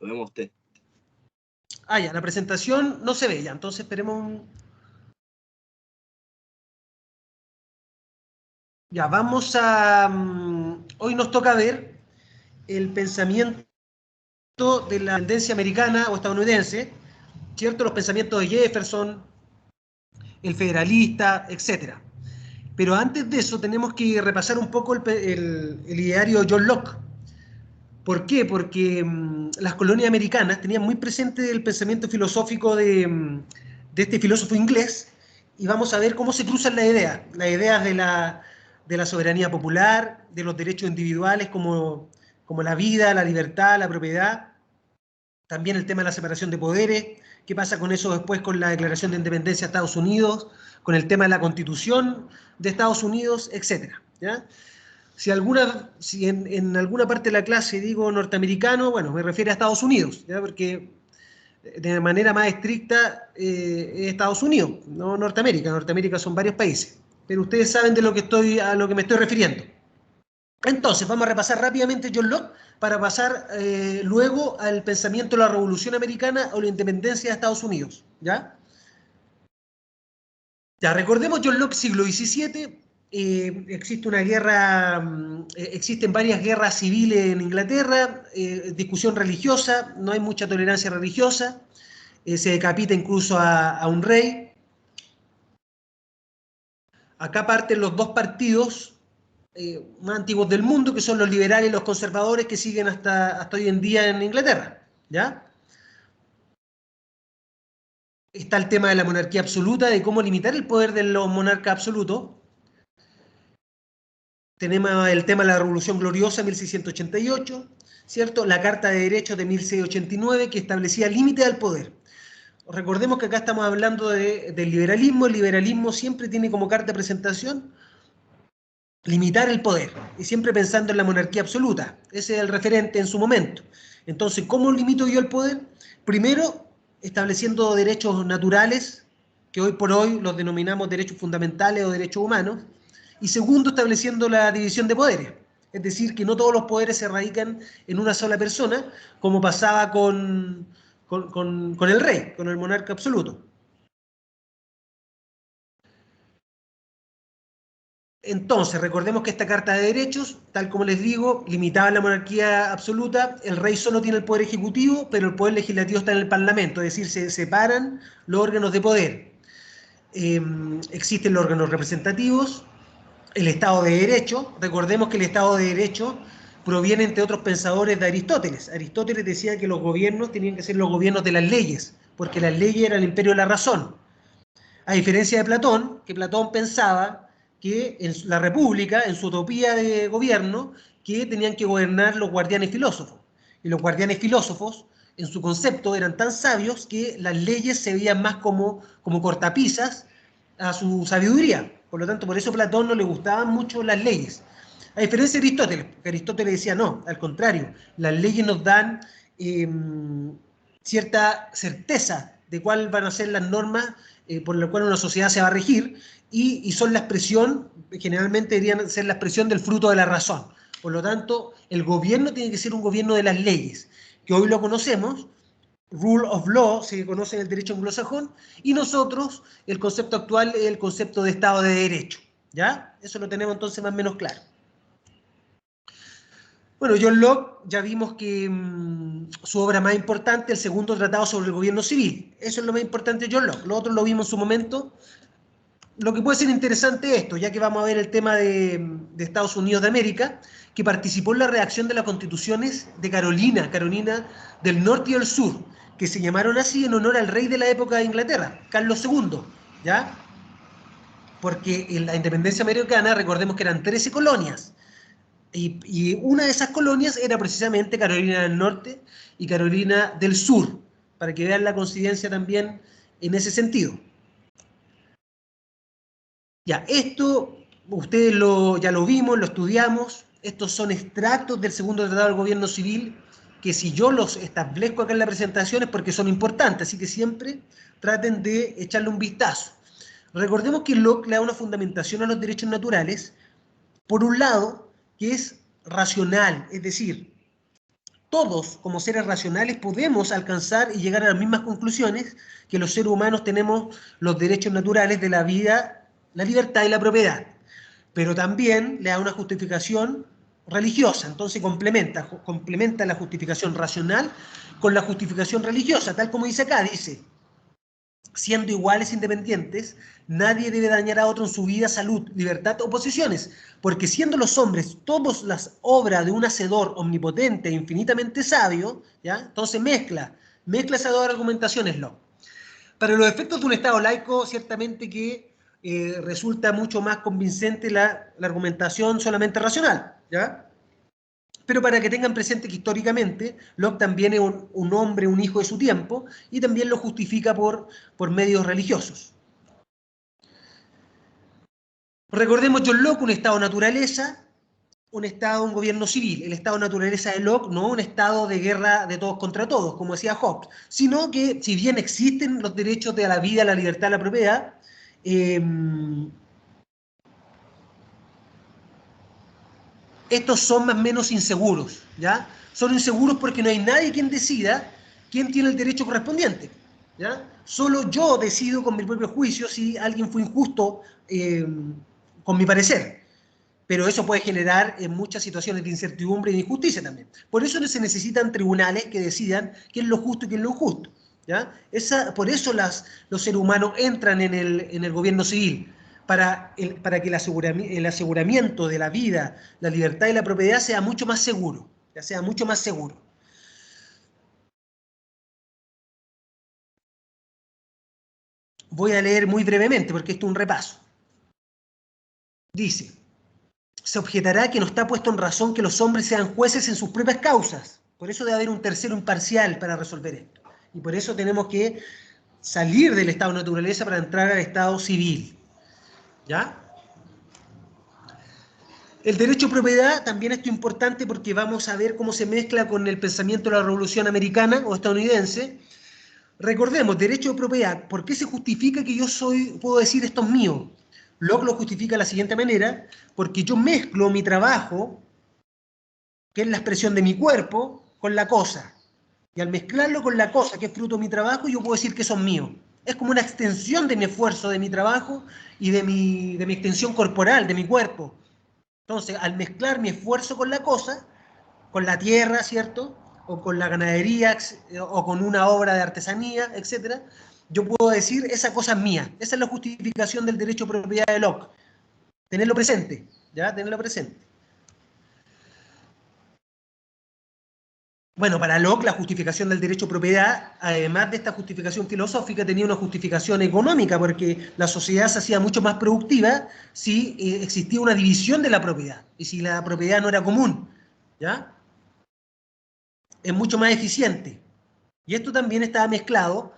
Lo vemos usted. Ah, ya, la presentación no se ve ya, entonces esperemos un... Ya, vamos a... hoy nos toca ver el pensamiento de la tendencia americana o estadounidense, ¿cierto? Los pensamientos de Jefferson, el federalista, etcétera. Pero antes de eso tenemos que repasar un poco el ideario de John Locke. ¿Por qué? Porque las colonias americanas tenían muy presente el pensamiento filosófico de este filósofo inglés, y vamos a ver cómo se cruzan las ideas de la soberanía popular, de los derechos individuales como la vida, la libertad, la propiedad, también el tema de la separación de poderes, qué pasa con eso después con la Declaración de Independencia de Estados Unidos, con el tema de la Constitución de Estados Unidos, etcétera, ¿ya? Si en alguna parte de la clase digo norteamericano, bueno, me refiero a Estados Unidos, ¿ya? Porque de manera más estricta es Estados Unidos, no Norteamérica. Norteamérica son varios países, pero ustedes saben a lo que me estoy refiriendo. Entonces, vamos a repasar rápidamente John Locke para pasar luego al pensamiento de la Revolución Americana o la independencia de Estados Unidos, ¿ya? Ya, recordemos John Locke, siglo XVII, existe una guerra, existen varias guerras civiles en Inglaterra, discusión religiosa, no hay mucha tolerancia religiosa, se decapita incluso a un rey. Acá parten los dos partidos más antiguos del mundo, que son los liberales y los conservadores, que siguen hasta hoy en día en Inglaterra, ¿ya? Está el tema de la monarquía absoluta, de cómo limitar el poder de los monarcas absolutos. Tenemos el tema de la Revolución Gloriosa, 1688, ¿cierto? La Carta de Derechos de 1689, que establecía límites al poder. Recordemos que acá estamos hablando del liberalismo. El liberalismo siempre tiene como carta de presentación limitar el poder, y siempre pensando en la monarquía absoluta. Ese es el referente en su momento. Entonces, ¿cómo limito yo el poder? Primero, estableciendo derechos naturales, que hoy por hoy los denominamos derechos fundamentales o derechos humanos. Y segundo, estableciendo la división de poderes. Es decir, que no todos los poderes se radican en una sola persona, como pasaba con el rey, con el monarca absoluto. Entonces, recordemos que esta Carta de Derechos, tal como les digo, limitaba la monarquía absoluta. El rey solo tiene el poder ejecutivo, pero el poder legislativo está en el Parlamento, es decir, se separan los órganos de poder. Existen los órganos representativos, el Estado de Derecho. Recordemos que el Estado de Derecho proviene, entre otros pensadores, de Aristóteles. Aristóteles decía que los gobiernos tenían que ser los gobiernos de las leyes, porque las leyes eran el imperio de la razón. A diferencia de Platón, que Platón pensaba que en la República, en su utopía de gobierno, que tenían que gobernar los guardianes filósofos. Y los guardianes filósofos, en su concepto, eran tan sabios que las leyes se veían más como cortapisas a su sabiduría. Por lo tanto, por eso a Platón no le gustaban mucho las leyes. A diferencia de Aristóteles, porque Aristóteles decía, no, al contrario, las leyes nos dan cierta certeza de cuáles van a ser las normas por las cuales una sociedad se va a regir, y son la expresión, generalmente deberían ser la expresión del fruto de la razón. Por lo tanto, el gobierno tiene que ser un gobierno de las leyes, que hoy lo conocemos, rule of law, se conoce en el derecho anglosajón, y nosotros, el concepto actual es el concepto de Estado de Derecho, ¿ya? Eso lo tenemos entonces más o menos claro. Bueno, John Locke, ya vimos que su obra más importante, el segundo tratado sobre el gobierno civil. Eso es lo más importante de John Locke. Lo otro lo vimos en su momento. Lo que puede ser interesante esto, ya que vamos a ver el tema de Estados Unidos de América, que participó en la redacción de las constituciones de Carolina del Norte y del Sur, que se llamaron así en honor al rey de la época de Inglaterra, Carlos II, ¿ya? Porque en la independencia americana, recordemos que eran 13 colonias, y una de esas colonias era precisamente Carolina del Norte y Carolina del Sur, para que vean la coincidencia también en ese sentido. Ya, esto ustedes ya lo vimos, lo estudiamos. Estos son extractos del segundo tratado del gobierno civil, que si yo los establezco acá en la presentación es porque son importantes, así que siempre traten de echarle un vistazo. Recordemos que Locke le da una fundamentación a los derechos naturales, por un lado, que es racional, es decir, todos, como seres racionales, podemos alcanzar y llegar a las mismas conclusiones que los seres humanos tenemos los derechos naturales de la vida, la libertad y la propiedad. Pero también le da una justificación religiosa, entonces complementa la justificación racional con la justificación religiosa, tal como dice acá, dice, siendo iguales e independientes, nadie debe dañar a otro en su vida, salud, libertad o posesiones, porque siendo los hombres todas las obras de un hacedor omnipotente e infinitamente sabio, ¿ya? Entonces mezcla esas dos argumentaciones, Locke. Para los efectos de un Estado laico, ciertamente que resulta mucho más convincente la argumentación solamente racional, ¿ya? Pero para que tengan presente que históricamente Locke también es un hombre, un hijo de su tiempo, y también lo justifica por medios religiosos. Recordemos John Locke, un Estado de naturaleza, un gobierno civil. El Estado de naturaleza de Locke no un estado de guerra de todos contra todos, como decía Hobbes, sino que si bien existen los derechos de la vida, la libertad, la propiedad, estos son más o menos inseguros, ¿ya? Son inseguros porque no hay nadie quien decida quién tiene el derecho correspondiente, ¿ya? Solo yo decido con mi propio juicio si alguien fue injusto con mi parecer. Pero eso puede generar muchas situaciones de incertidumbre y de injusticia también. Por eso se necesitan tribunales que decidan qué es lo justo y qué es lo injusto, ¿ya? Por eso los seres humanos entran en el gobierno civil, para que el aseguramiento de la vida, la libertad y la propiedad sea mucho más seguro, ya sea mucho más seguro. Voy a leer muy brevemente porque esto es un repaso. Dice, se objetará que no está puesto en razón que los hombres sean jueces en sus propias causas. Por eso debe haber un tercero imparcial para resolver esto. Y por eso tenemos que salir del estado de naturaleza para entrar al estado civil. ¿Ya? El derecho a propiedad también es importante porque vamos a ver cómo se mezcla con el pensamiento de la Revolución Americana o estadounidense. Recordemos, derecho de propiedad, ¿por qué se justifica que puedo decir esto es mío? Locke lo justifica de la siguiente manera, porque yo mezclo mi trabajo, que es la expresión de mi cuerpo, con la cosa. Y al mezclarlo con la cosa, que es fruto de mi trabajo, yo puedo decir que son míos. Es como una extensión de mi esfuerzo, de mi trabajo y de mi extensión corporal, de mi cuerpo. Entonces, al mezclar mi esfuerzo con la cosa, con la tierra, ¿cierto? O con la ganadería, o con una obra de artesanía, etcétera, yo puedo decir, esa cosa es mía. Esa es la justificación del derecho a propiedad de Locke. Tenerlo presente, ¿ya? Tenerlo presente. Bueno, para Locke la justificación del derecho a propiedad, además de esta justificación filosófica, tenía una justificación económica, porque la sociedad se hacía mucho más productiva si existía una división de la propiedad, y si la propiedad no era común, ¿ya? Es mucho más eficiente. Y esto también estaba mezclado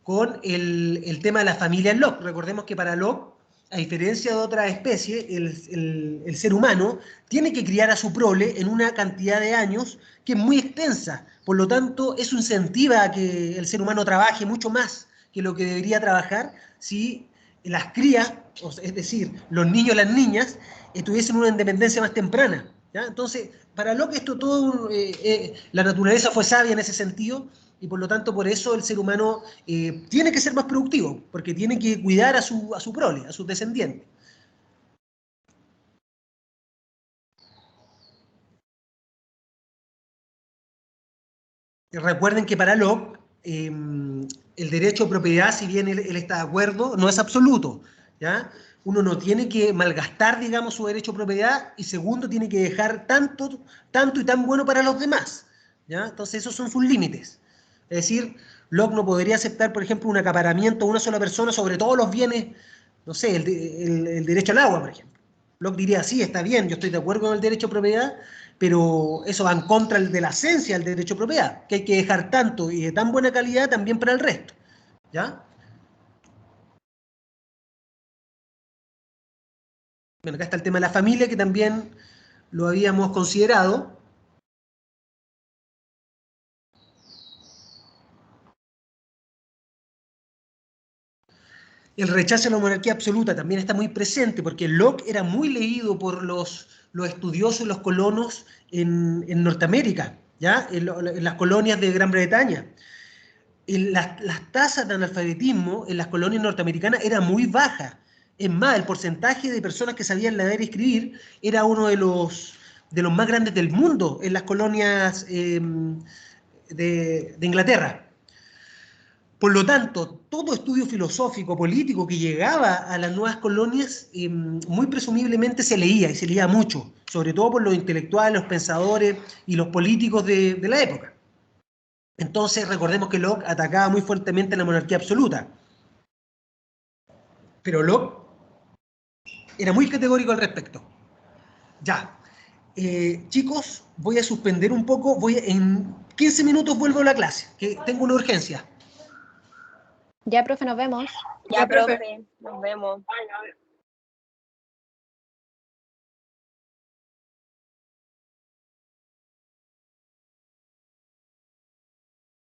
con el tema de la familia en Locke. Recordemos que para Locke, a diferencia de otras especies, el ser humano tiene que criar a su prole en una cantidad de años que es muy extensa. Por lo tanto, eso incentiva a que el ser humano trabaje mucho más que lo que debería trabajar si las crías, es decir, los niños y las niñas, tuviesen una independencia más temprana, ¿ya? Entonces, para Locke esto todo, la naturaleza fue sabia en ese sentido, y por lo tanto por eso el ser humano tiene que ser más productivo, porque tiene que cuidar a su prole, a sus descendientes. Recuerden que para Locke el derecho a propiedad, si bien él está de acuerdo, no es absoluto, ¿ya? Uno no tiene que malgastar, digamos, su derecho a propiedad, y segundo, tiene que dejar tanto, tanto y tan bueno para los demás, ¿ya? Entonces esos son sus límites. Es decir, Locke no podría aceptar, por ejemplo, un acaparamiento de una sola persona sobre todos los bienes, no sé, el derecho al agua, por ejemplo. Locke diría, sí, está bien, yo estoy de acuerdo con el derecho a propiedad, pero eso va en contra de la esencia del derecho a propiedad, que hay que dejar tanto y de tan buena calidad también para el resto, ¿ya? Bueno, acá está el tema de la familia, que también lo habíamos considerado. El rechazo a la monarquía absoluta también está muy presente, porque Locke era muy leído por los estudiosos y los colonos en Norteamérica. ¿ya? En las colonias de Gran Bretaña. Las tasas de analfabetismo en las colonias norteamericanas eran muy bajas. Es más, el porcentaje de personas que sabían leer y escribir era uno de los más grandes del mundo en las colonias de Inglaterra. Por lo tanto, todo estudio filosófico, político que llegaba a las nuevas colonias, muy presumiblemente se leía, y se leía mucho, sobre todo por los intelectuales, los pensadores y los políticos de la época. Entonces, recordemos que Locke atacaba muy fuertemente la monarquía absoluta, pero Locke era muy categórico al respecto. Ya, chicos, voy a suspender un poco, en 15 minutos vuelvo a la clase, que tengo una urgencia. Ya, profe, nos vemos. Ya, profe, nos vemos.